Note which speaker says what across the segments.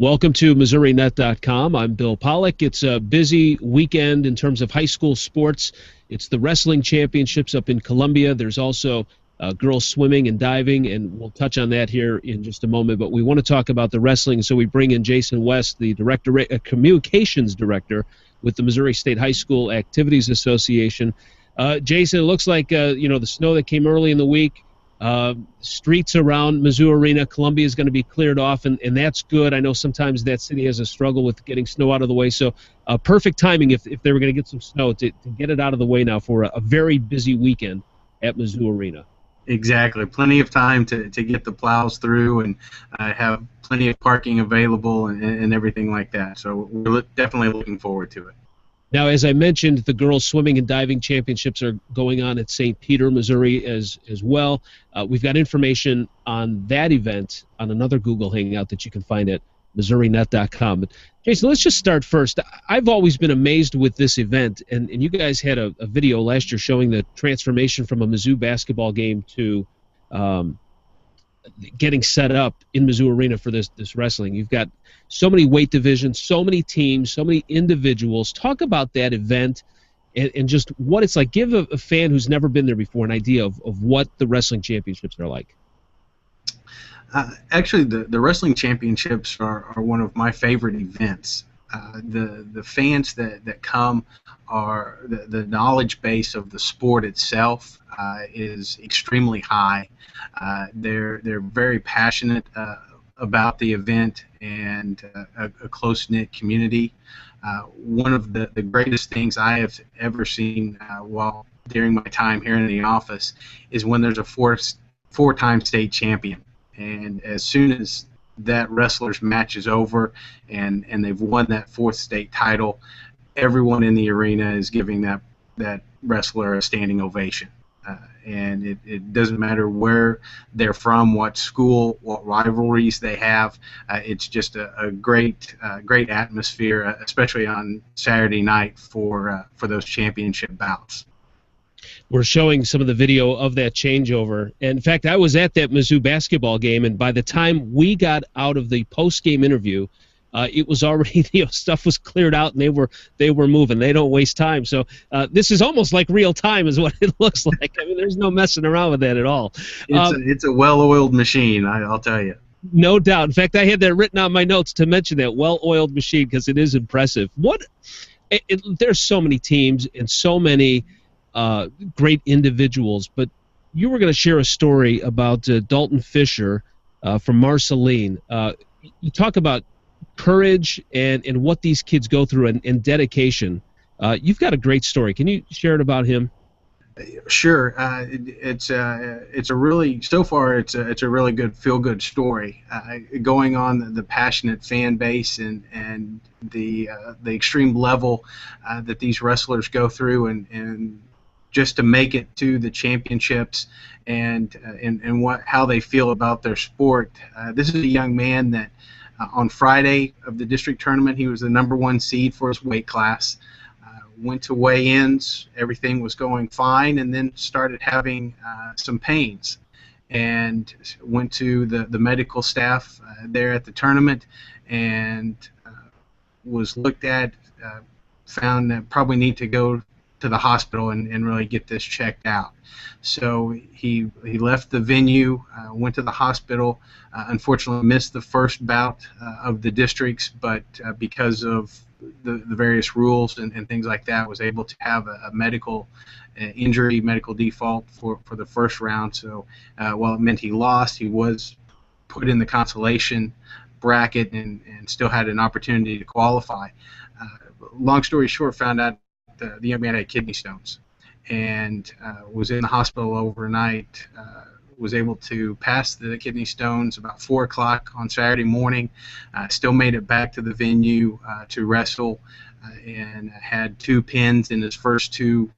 Speaker 1: Welcome to MissouriNet.com. I'm Bill Pollock. It's a busy weekend in terms of high school sports. It's the wrestling championships up in Columbia. There's also girls swimming and diving, and we'll touch on that here in just a moment. But we want to talk about the wrestling, so we bring in Jason West, the communications director with the Missouri State High School Activities Association. Jason, it looks like the snow that came early in the week. Streets around Mizzou Arena, Columbia is going to be cleared off, and that's good. I know sometimes that city has a struggle with getting snow out of the way, so perfect timing if they were going to get some snow to get it out of the way now for a very busy weekend at Mizzou Arena.
Speaker 2: Exactly. Plenty of time to get the plows through and have plenty of parking available and everything like that. So we're definitely looking forward to it.
Speaker 1: Now, as I mentioned, the girls swimming and diving championships are going on at St. Peter, Missouri as well. We've got information on that event on another Google Hangout that you can find at MissouriNet.com. But Jason, let's just start first. I've always been amazed with this event, and you guys had a video last year showing the transformation from a Mizzou basketball game to getting set up in Mizzou Arena for this wrestling. You've got so many weight divisions, so many teams, so many individuals. Talk about that event and just what it's like. Give a fan who's never been there before an idea of what the wrestling championships are like.
Speaker 2: Actually, the wrestling championships are one of my favorite events. The fans that come are the knowledge base of the sport itself is extremely high. They're very passionate about the event and a close-knit community. One of the greatest things I have ever seen during my time here in the office is when there's a four-time state champion. And as soon as that wrestler's match is over and they've won that fourth state title, everyone in the arena is giving that wrestler a standing ovation. And it doesn't matter where they're from, what school, what rivalries they have. It's just a great atmosphere, especially on Saturday night for those championship bouts.
Speaker 1: We're showing some of the video of that changeover. And in fact, I was at that Mizzou basketball game, and by the time we got out of the post-game interview, it was already, stuff was cleared out, and they were moving. They don't waste time. So this is almost like real time is what it looks like. I mean, there's no messing around with that at all.
Speaker 2: It's a well-oiled machine, I'll tell you.
Speaker 1: No doubt. In fact, I had that written on my notes to mention that well-oiled machine because it is impressive. There's so many teams and so many great individuals, but you were going to share a story about Dalton Fisher from Marceline. You talk about courage and what these kids go through and dedication. You've got a great story. Can you share it about him?
Speaker 2: Sure. It's a really, so far it's a really good feel-good story. Going on the passionate fan base and the extreme level that these wrestlers go through and just to make it to the championships and how they feel about their sport. This is a young man that on Friday of the district tournament, he was the #1 seed for his weight class. Went to weigh-ins, everything was going fine, and then started having some pains. And went to the medical staff there at the tournament and was looked at, found that probably need to go to the hospital and really get this checked out. So he left the venue, went to the hospital, unfortunately missed the first bout of the districts, but because of the various rules and things like that, was able to have a medical injury, medical default for the first round. So while it meant he lost, he was put in the consolation bracket and still had an opportunity to qualify. Long story short, found out the young man had kidney stones and was in the hospital overnight. Was able to pass the kidney stones about 4 o'clock on Saturday morning. Still made it back to the venue to wrestle and had 2 pins in his first 2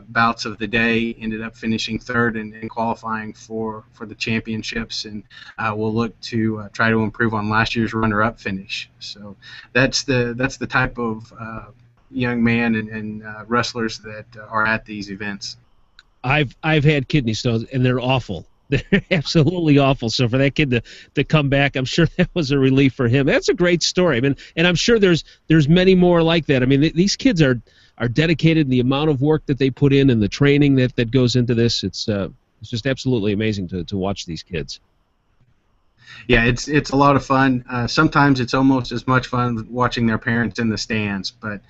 Speaker 2: bouts of the day. Ended up finishing third and qualifying for the championships, and we'll look to try to improve on last year's runner-up finish. So that's the type of young man and wrestlers that are at these events.
Speaker 1: I've had kidney stones, and they're awful. They're absolutely awful. So for that kid to come back, I'm sure that was a relief for him. That's a great story. I mean, and I'm sure there's many more like that. I mean, these kids are dedicated, and the amount of work that they put in and the training that goes into this, it's just absolutely amazing to watch these kids.
Speaker 2: Yeah, it's a lot of fun. Sometimes it's almost as much fun watching their parents in the stands, but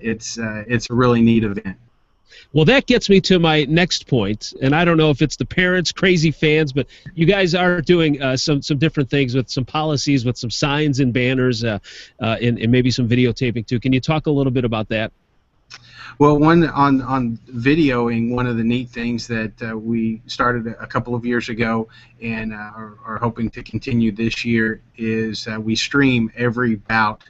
Speaker 2: it's a really neat event.
Speaker 1: Well, that gets me to my next point, and I don't know if it's the parents, crazy fans, but you guys are doing some different things with some policies, with some signs and banners, and maybe some videotaping too. Can you talk a little bit about that?
Speaker 2: Well, one on videoing, one of the neat things that we started a couple of years ago and are hoping to continue this year is we stream every bout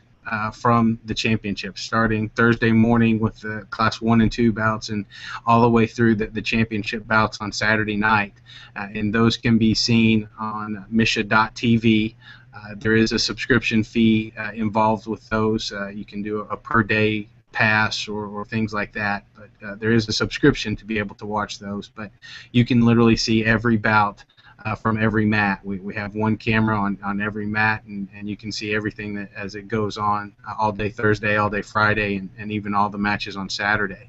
Speaker 2: from the championship, starting Thursday morning with the Class 1 and 2 bouts and all the way through the championship bouts on Saturday night. And those can be seen on MSHSAA.tv. There is a subscription fee involved with those. You can do a per-day pass or things like that, but there is a subscription to be able to watch those. But you can literally see every bout from every mat. We have one camera on every mat, and you can see everything that as it goes on all day Thursday, all day Friday, and even all the matches on Saturday.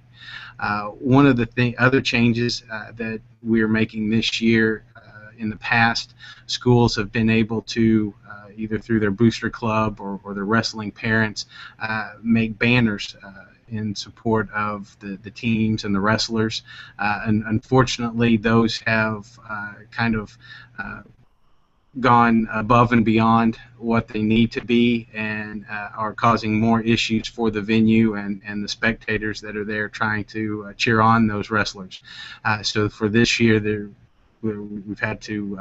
Speaker 2: One of the other changes that we're making this year, in the past, schools have been able to either through their booster club or their wrestling parents make banners in support of the teams and the wrestlers. And unfortunately, those have kind of gone above and beyond what they need to be and are causing more issues for the venue and the spectators that are there trying to cheer on those wrestlers. So for this year, we've had to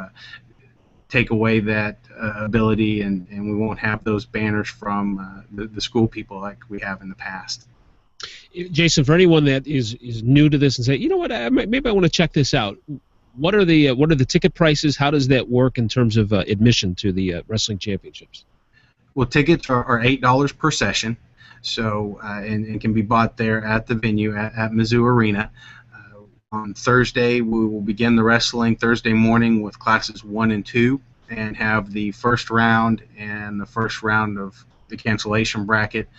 Speaker 2: take away that ability, and we won't have those banners from the school people like we have in the past.
Speaker 1: Jason, for anyone that is new to this and say, you know what, maybe I want to check this out, what are the ticket prices? How does that work in terms of admission to the wrestling championships?
Speaker 2: Well, tickets are $8 per session, so and can be bought there at the venue at Mizzou Arena. On Thursday, we will begin the wrestling Thursday morning with classes 1 and 2 and have the first round and the first round of the cancellation bracket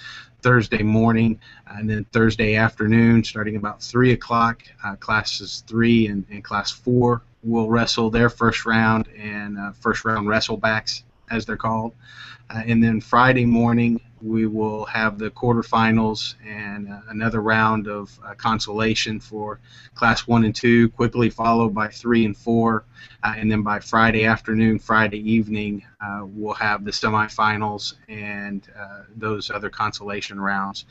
Speaker 2: Thursday morning, and then Thursday afternoon, starting about 3 o'clock, classes 3 and class 4 will wrestle their first round and first round wrestlebacks, as they're called. And then Friday morning, we will have the quarterfinals and another round of consolation for Class 1 and 2, quickly followed by 3 and 4. And then by Friday afternoon, Friday evening, we'll have the semifinals and those other consolation rounds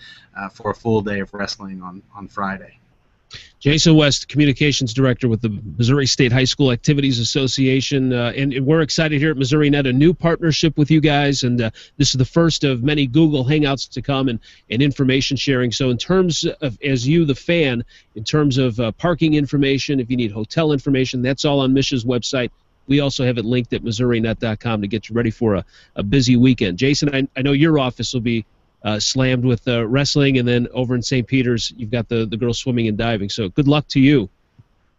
Speaker 2: for a full day of wrestling on Friday.
Speaker 1: Jason West, Communications Director with the Missouri State High School Activities Association, and we're excited here at Missouri Net, a new partnership with you guys, and this is the first of many Google Hangouts to come and information sharing. So in terms of, as you, the fan, in terms of parking information, if you need hotel information, that's all on Mish's website. We also have it linked at MissouriNet.com to get you ready for a busy weekend. Jason, I know your office will be slammed with wrestling, and then over in St. Peter's, you've got the girls swimming and diving. So good luck to you.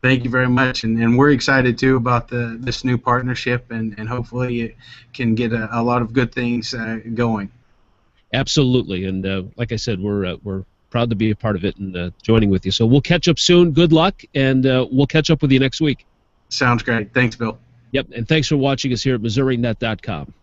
Speaker 2: Thank you very much, and we're excited too about this new partnership, and hopefully it can get a lot of good things going.
Speaker 1: Absolutely, and like I said, we're proud to be a part of it and joining with you. So we'll catch up soon. Good luck, and we'll catch up with you next week.
Speaker 2: Sounds great. Thanks, Bill.
Speaker 1: Yep, and thanks for watching us here at MissouriNet.com.